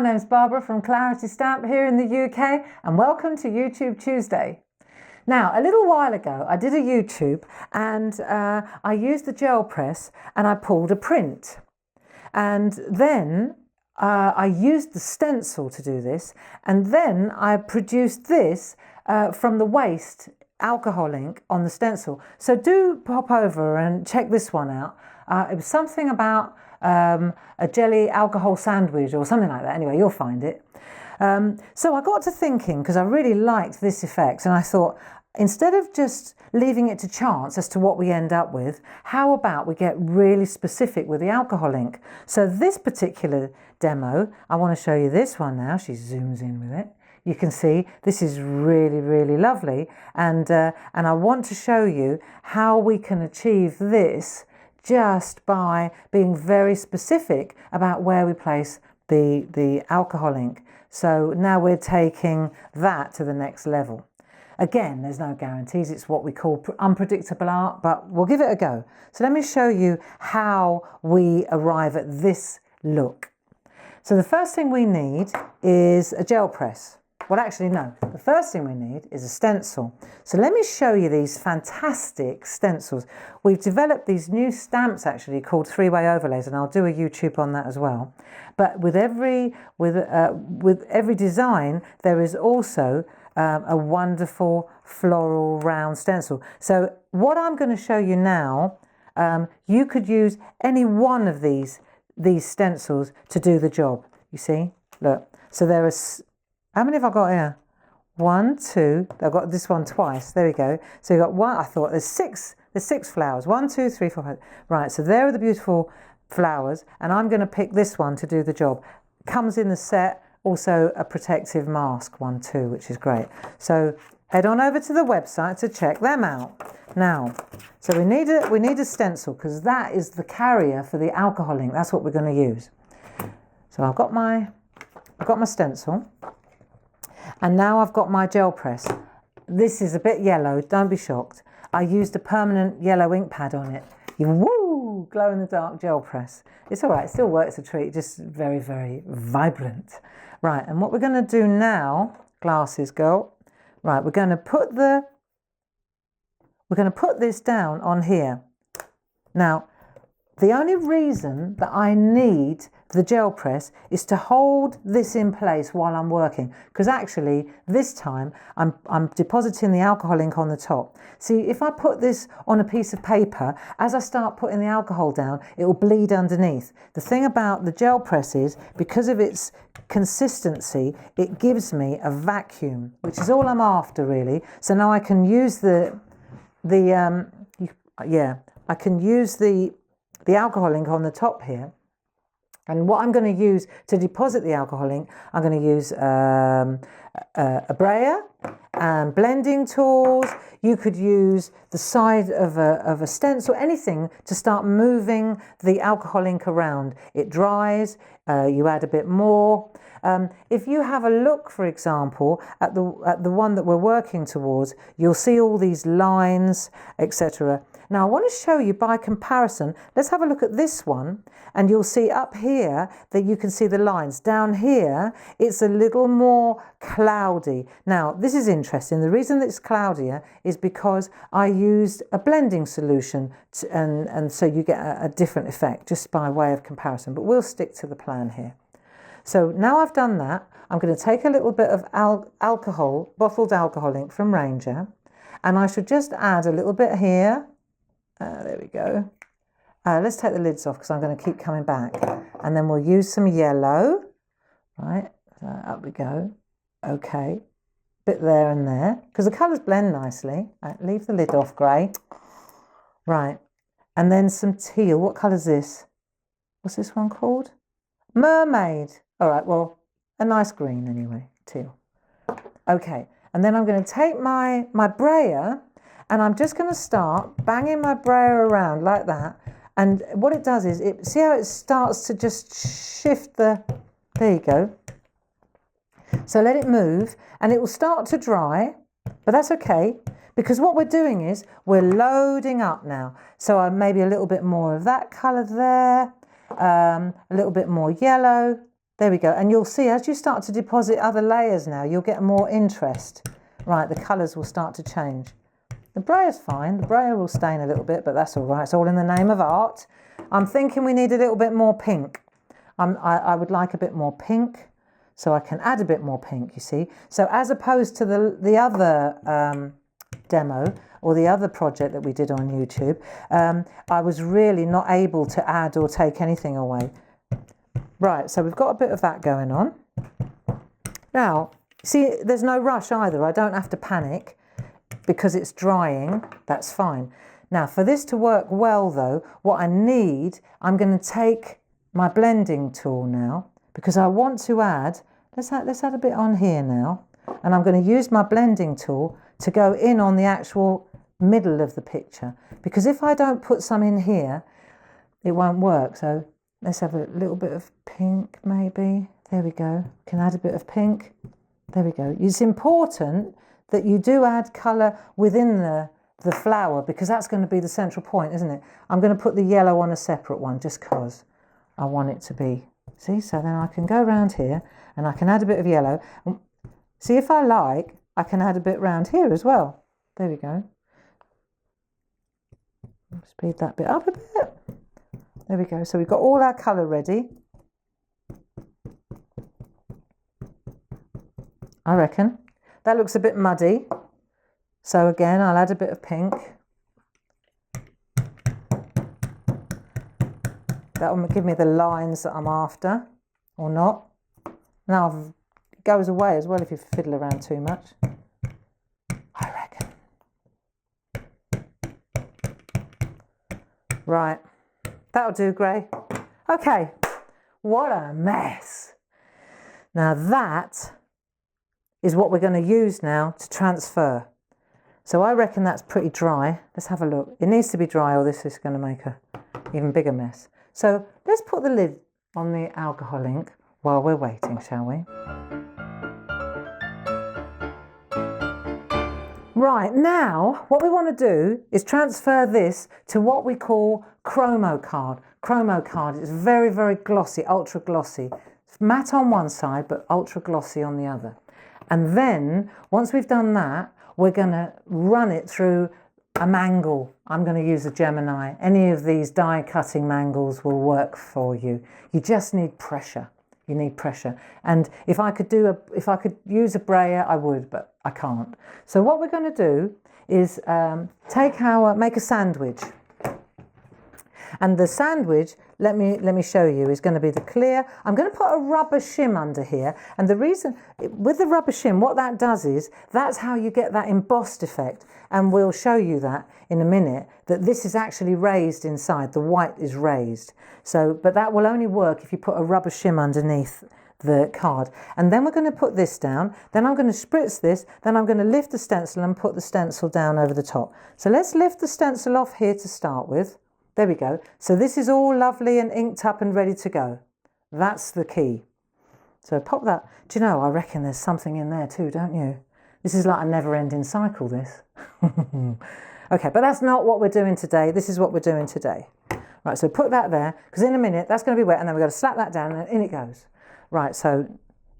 name's Barbara from Claritystamp here in the UK, and welcome to YouTube Tuesday. Now, a little while ago, I did a YouTube and I used the gel press and I pulled a print. And then I used the stencil to do this, and then I produced this from the waste alcohol ink on the stencil. So do pop over and check this one out. It was something about a jelly alcohol sandwich or something like that. Anyway, you'll find it. So I got to thinking, because I really liked this effect, and I thought, instead of just leaving it to chance as to what we end up with, how about we get really specific with the alcohol ink? So this particular demo, I want to show you this one now. She zooms in with it. You can see this is really, really lovely. And I want to show you how we can achieve this just by being very specific about where we place the alcohol ink. So now we're taking that to the next level. Again, there's no guarantees. It's what we call unpredictable art, but we'll give it a go. So let me show you how we arrive at this look. So the first thing we need is a gel press. Well, actually, no. The first thing we need is a stencil. So let me show you these fantastic stencils. We've developed these new stamps actually called three-way overlays, and I'll do a YouTube on that as well. But with every design, there is also a wonderful floral round stencil. So what I'm going to show you now, you could use any one of these stencils to do the job. You see, look. So there are, how many have I got here? 1, 2. I've got this one twice. There we go. So you got one. I thought there's six flowers. 1, 2, 3, 4, 5. Right. So there are the beautiful flowers, and I'm going to pick this one to do the job. Comes in the set. Also a protective mask, 1, 2, which is great. So head on over to the website to check them out. Now, so we need a stencil, because that is the carrier for the alcohol ink. That's what we're going to use. So I've got my stencil, and now I've got my gel press. This is a bit yellow. Don't be shocked. I used a permanent yellow ink pad on it. Woo! Glow in the dark gel press. It's all right. It still works a treat. Just very, very vibrant. Right, and what we're going to do now, glasses girl, right, we're going to put this down on here. Now, the only reason that I need the gel press is to hold this in place while I'm working, because actually this time I'm depositing the alcohol ink on the top. See, if I put this on a piece of paper, as I start putting the alcohol down, it will bleed underneath. The thing about the gel press is, because of its consistency, it gives me a vacuum, which is all I'm after really. So now I can use I can use the alcohol ink on the top here. And what I'm going to use to deposit the alcohol ink, I'm going to use a brayer and blending tools. You could use the side of a stencil, anything to start moving the alcohol ink around. It dries, you add a bit more. If you have a look, for example, at the one that we're working towards, you'll see all these lines, etc. Now I want to show you by comparison. Let's have a look at this one, and you'll see up here that you can see the lines. Down here, it's a little more cloudy. Now this is interesting. The reason that it's cloudier is because I used a blending solution, and so you get a different effect just by way of comparison. But we'll stick to the plan here. So now I've done that, I'm going to take a little bit of bottled alcohol ink from Ranger, and I should just add a little bit here. There we go. Let's take the lids off, because I'm going to keep coming back. And then we'll use some yellow. Right, so up we go. Okay, bit there and there, because the colours blend nicely. Right, leave the lid off, grey. Right, and then some teal. What colour's this? What's this one called? Mermaid. All right, well, a nice green anyway, teal. Okay, and then I'm going to take my brayer, and I'm just going to start banging my brayer around like that. And what it does is, see how it starts to just shift there you go. So let it move, and it will start to dry, but that's okay, because what we're doing is we're loading up now. So maybe a little bit more of that colour there, a little bit more yellow. There we go. And you'll see as you start to deposit other layers now, you'll get more interest. Right, the colours will start to change. The Brayer's fine. The Brayer will stain a little bit, but that's all right. It's all in the name of art. I'm thinking we need a little bit more pink. I would like a bit more pink, so I can add a bit more pink, you see. So as opposed to the other demo or the other project that we did on YouTube, I was really not able to add or take anything away. Right, so we've got a bit of that going on. Now, see, there's no rush either. I don't have to panic because it's drying. That's fine. Now, for this to work well, though, what I need, I'm going to take my blending tool now because I want to add, let's add a bit on here now. And I'm going to use my blending tool to go in on the actual middle of the picture. Because if I don't put some in here, it won't work. So let's have a little bit of pink, maybe. There we go. Can add a bit of pink. There we go. It's important that you do add colour within the flower because that's going to be the central point, isn't it? I'm going to put the yellow on a separate one just because I want it to be. See, so then I can go around here and I can add a bit of yellow. See, if I like, I can add a bit round here as well. There we go. Speed that bit up a bit. There we go. So we've got all our colour ready. I reckon. That looks a bit muddy. So again, I'll add a bit of pink. That will give me the lines that I'm after, or not. Now it goes away as well if you fiddle around too much. I reckon. Right, that'll do, Gray. Okay, what a mess. Now that is what we're going to use now to transfer. So I reckon that's pretty dry. Let's have a look. It needs to be dry or this is going to make a even bigger mess. So let's put the lid on the alcohol ink while we're waiting, shall we? Right, now what we want to do is transfer this to what we call Chromo card. Chromo card is very, very glossy, ultra glossy. It's matte on one side but ultra glossy on the other. And then once we've done that, we're going to run it through a mangle. I'm going to use a Gemini. Any of these die cutting mangles will work for you. You just need pressure. You need pressure. And if I could use a Brayer, I would, but I can't. So what we're going to do is make a sandwich. And the sandwich, let me show you, is going to be the clear. I'm going to put a rubber shim under here. And the reason, with the rubber shim, what that does is, that's how you get that embossed effect. And we'll show you that in a minute, that this is actually raised inside. The white is raised. So, but that will only work if you put a rubber shim underneath the card. And then we're going to put this down. Then I'm going to spritz this. Then I'm going to lift the stencil and put the stencil down over the top. So let's lift the stencil off here to start with. There we go. So this is all lovely and inked up and ready to go. That's the key. So pop that. Do you know, I reckon there's something in there too, don't you? This is like a never-ending cycle, this. Okay, but that's not what we're doing today. This is what we're doing today. Right, so put that there, because in a minute that's going to be wet, and then we've got to slap that down and in it goes. Right, so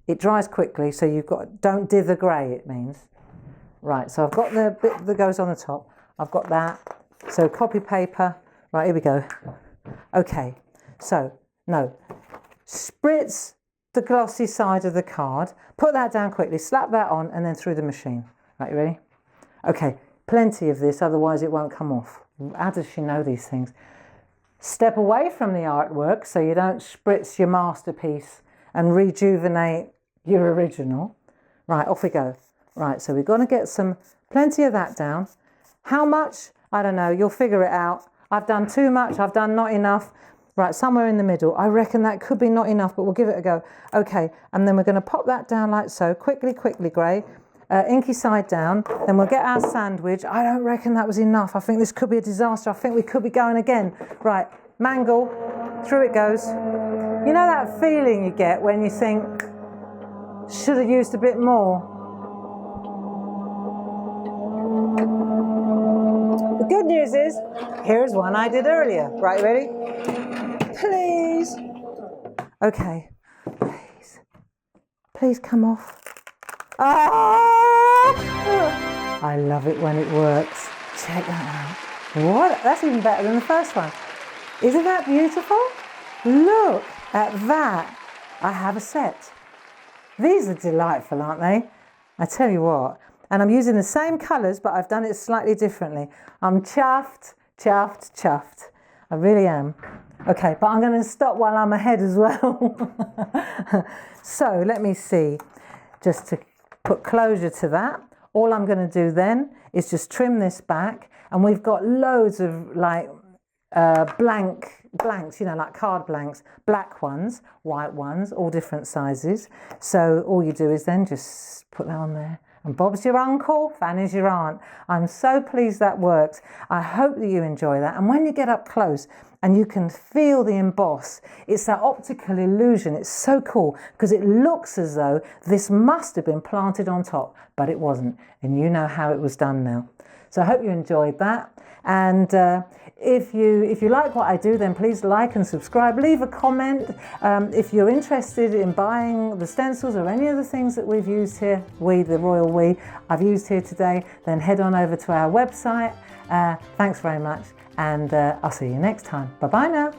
it dries quickly, so you've got, don't dither grey, it means. Right, so I've got the bit that goes on the top. I've got that. So copy paper. Right, here we go. Okay, so, no. Spritz the glossy side of the card, put that down quickly, slap that on, and then through the machine. Right, you ready? Okay, plenty of this, otherwise it won't come off. How does she know these things? Step away from the artwork so you don't spritz your masterpiece and rejuvenate your original. Right, off we go. Right, so we're going to get plenty of that down. How much? I don't know, you'll figure it out. I've done too much, I've done not enough. Right, somewhere in the middle. I reckon that could be not enough, but we'll give it a go. Okay, and then we're going to pop that down like so. Quickly, Gray. Inky side down. Then we'll get our sandwich. I don't reckon that was enough. I think this could be a disaster. I think we could be going again. Right, mangle. Through it goes. You know that feeling you get when you think, should have used a bit more? The good news is, here's one I did earlier. Right, ready? Please. Okay. please come off? Oh! I love it when it works. Check that out. What? That's even better than the first one. Isn't that beautiful? Look at that. I have a set. These are delightful, aren't they? I tell you what. And I'm using the same colours, but I've done it slightly differently. I'm chuffed, chuffed, chuffed. I really am. Okay, but I'm going to stop while I'm ahead as well. So let me see. Just to put closure to that, all I'm going to do then is just trim this back. And we've got loads of like blanks, you know, like card blanks, black ones, white ones, all different sizes. So all you do is then just put that on there. And Bob's your uncle, Fanny's your aunt. I'm so pleased that works. I hope that you enjoy that. And when you get up close and you can feel the emboss, it's that optical illusion. It's so cool because it looks as though this must have been planted on top, but it wasn't. And you know how it was done now. So I hope you enjoyed that. And if you like what I do, then please like and subscribe. Leave a comment. If you're interested in buying the stencils or any of the things that we've used here, the royal we, I've used here today, then head on over to our website. Thanks very much, and I'll see you next time. Bye-bye now.